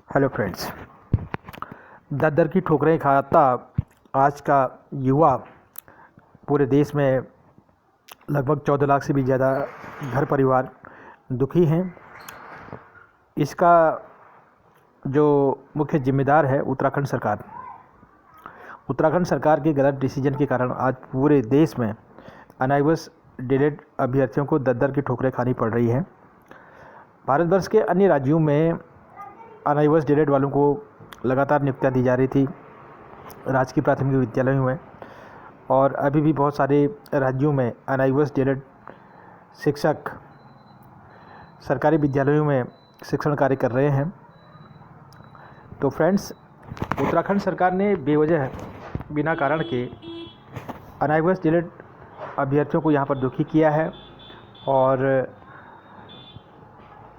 Hello friends. दर दर की ठोकरें खाता आज का युवा पूरे देश में लगभग 14 लाख से भी ज़्यादा घर परिवार दुखी हैं। इसका जो मुख्य जिम्मेदार है उत्तराखंड सरकार के गलत डिसीजन के कारण आज पूरे देश में अनावश्यक डिलेड अभ्यर्थियों को दर दर की ठोकरें खानी पड़ रही हैं। भारतवर्ष के अन्य राज्यों में अनावश्यक डिलेड वालों को लगातार नियुक्तियाँ दी जा रही थी राजकीय प्राथमिक विद्यालयों में, और अभी भी बहुत सारे राज्यों में अनावश्यक डिलेड शिक्षक सरकारी विद्यालयों में शिक्षण कार्य कर रहे हैं। तो फ्रेंड्स, उत्तराखंड सरकार ने बेवजह बिना कारण के अनावश्यक डिलेड अभ्यर्थियों को यहाँ पर दुखी किया है और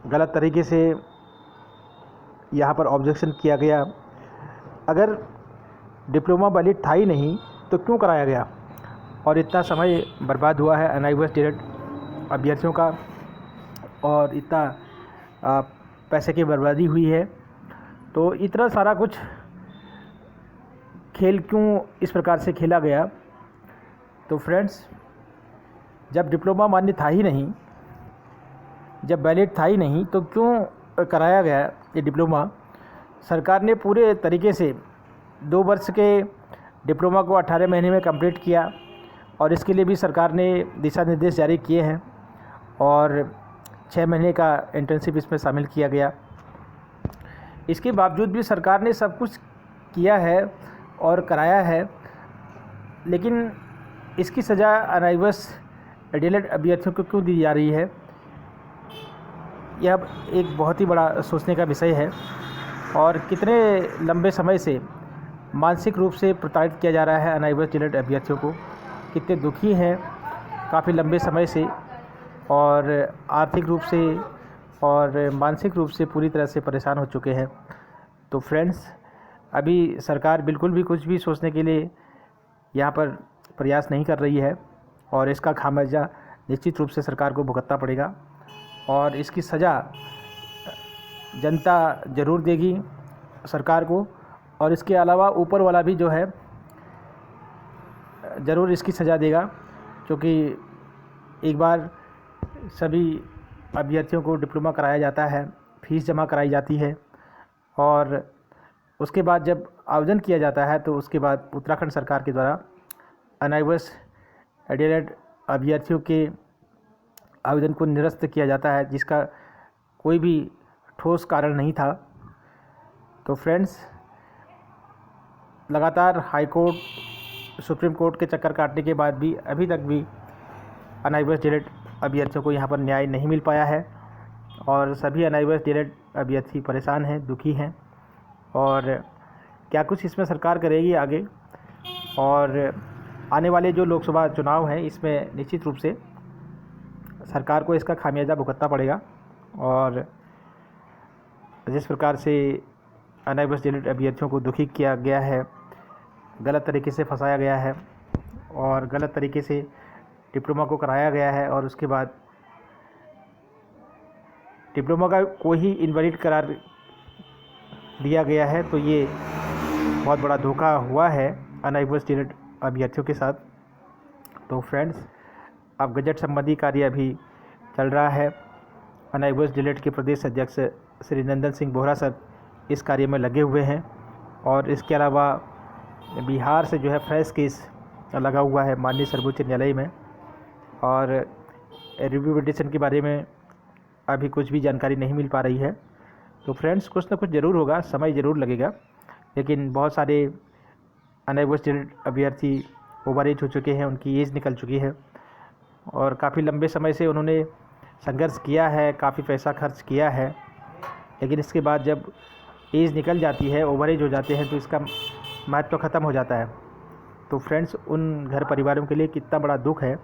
गलत तरीके से यहाँ पर ऑब्जेक्शन किया गया। अगर डिप्लोमा वैलिड था ही नहीं तो क्यों कराया गया, और इतना समय बर्बाद हुआ है अनावश्यक डिलेड अभ्यर्थियों का और इतना पैसे की बर्बादी हुई है। तो इतना सारा कुछ खेल क्यों इस प्रकार से खेला गया। तो फ्रेंड्स, जब डिप्लोमा मान्य था ही नहीं, जब वैलिड था ही नहीं, तो क्यों कराया गया ये डिप्लोमा। सरकार ने पूरे तरीके से 2 वर्ष के डिप्लोमा को 18 महीने में कंप्लीट किया और इसके लिए भी सरकार ने दिशा निर्देश जारी किए हैं और 6 महीने का इंटर्नशिप इसमें शामिल किया गया। इसके बावजूद भी सरकार ने सब कुछ किया है और कराया है, लेकिन इसकी सज़ा अनावश्यक डिलेड अभ्यर्थियों को क्यों दी जा रही है, यह एक बहुत ही बड़ा सोचने का विषय है। और कितने लंबे समय से मानसिक रूप से प्रताड़ित किया जा रहा है अनावश्यक डिलेड अभ्यर्थियों को, कितने दुखी हैं काफ़ी लंबे समय से, और आर्थिक रूप से और मानसिक रूप से पूरी तरह से परेशान हो चुके हैं। तो फ्रेंड्स, अभी सरकार बिल्कुल भी कुछ भी सोचने के लिए यहाँ पर प्रयास नहीं कर रही है और इसका खामियाजा निश्चित रूप से सरकार को भुगतना पड़ेगा और इसकी सज़ा जनता ज़रूर देगी सरकार को, और इसके अलावा ऊपर वाला भी जो है ज़रूर इसकी सज़ा देगा, क्योंकि एक बार सभी अभ्यर्थियों को डिप्लोमा कराया जाता है, फ़ीस जमा कराई जाती है और उसके बाद जब आवेदन किया जाता है तो उसके बाद उत्तराखंड सरकार के द्वारा अनावश्यक डिलेड अभ्यर्थियों के आवेदन को निरस्त किया जाता है, जिसका कोई भी ठोस कारण नहीं था। तो फ्रेंड्स, लगातार हाई कोर्ट, सुप्रीम कोर्ट के चक्कर काटने के बाद भी अभी तक भी अनावश्यक डिलेड अभ्यर्थियों को यहाँ पर न्याय नहीं मिल पाया है और सभी अनावश्यक डिलेड अभ्यर्थी परेशान हैं, दुखी हैं। और क्या कुछ इसमें सरकार करेगी आगे, और आने वाले जो लोकसभा चुनाव हैं इसमें निश्चित रूप से सरकार को इसका खामियाजा भुगतना पड़ेगा। और जिस प्रकार से अनावश्यक डिलेड अभ्यर्थियों को दुखी किया गया है, गलत तरीके से फंसाया गया है और गलत तरीके से डिप्लोमा को कराया गया है और उसके बाद डिप्लोमा का कोई ही इनवैलिड करार दिया गया है, तो ये बहुत बड़ा धोखा हुआ है अनावश्यक डिलेड अभ्यर्थियों के साथ। तो फ्रेंड्स, अब गजट संबंधी कार्य अभी चल रहा है। अनावश्यक डिलेड के प्रदेश अध्यक्ष श्री नंदन सिंह बोहरा सर इस कार्य में लगे हुए हैं और इसके अलावा बिहार से जो है फ्रेश केस लगा हुआ है माननीय सर्वोच्च न्यायालय में, और रिव्यू पिटीशन के बारे में अभी कुछ भी जानकारी नहीं मिल पा रही है। तो फ्रेंड्स, कुछ ना कुछ ज़रूर होगा, समय ज़रूर लगेगा, लेकिन बहुत सारे अनावश्यक डिलेड अभ्यर्थी ओवर एज हो चुके हैं, उनकी एज निकल चुकी है और काफ़ी लंबे समय से उन्होंने संघर्ष किया है, काफ़ी पैसा खर्च किया है, लेकिन इसके बाद जब एज निकल जाती है, ओवर एज हो जाते हैं, तो इसका महत्व ख़त्म हो जाता है। तो फ्रेंड्स, उन घर परिवारों के लिए कितना बड़ा दुख है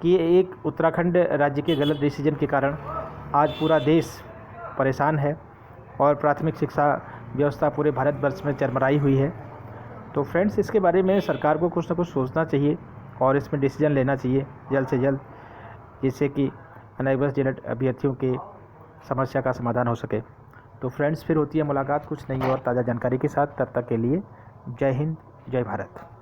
कि एक उत्तराखंड राज्य के गलत डिसीजन के कारण आज पूरा देश परेशान है और प्राथमिक शिक्षा व्यवस्था पूरे भारतवर्ष में चरमराई हुई है। तो फ्रेंड्स, इसके बारे में सरकार को कुछ ना कुछ सोचना चाहिए और इसमें डिसीजन लेना चाहिए जल्द से जल्द, जिससे कि अनावश्यक डिलेड अभ्यर्थियों के समस्या का समाधान हो सके। तो फ्रेंड्स फिर होती है मुलाकात कुछ नई और ताज़ा जानकारी के साथ। तब तक के लिए जय हिंद, जय भारत।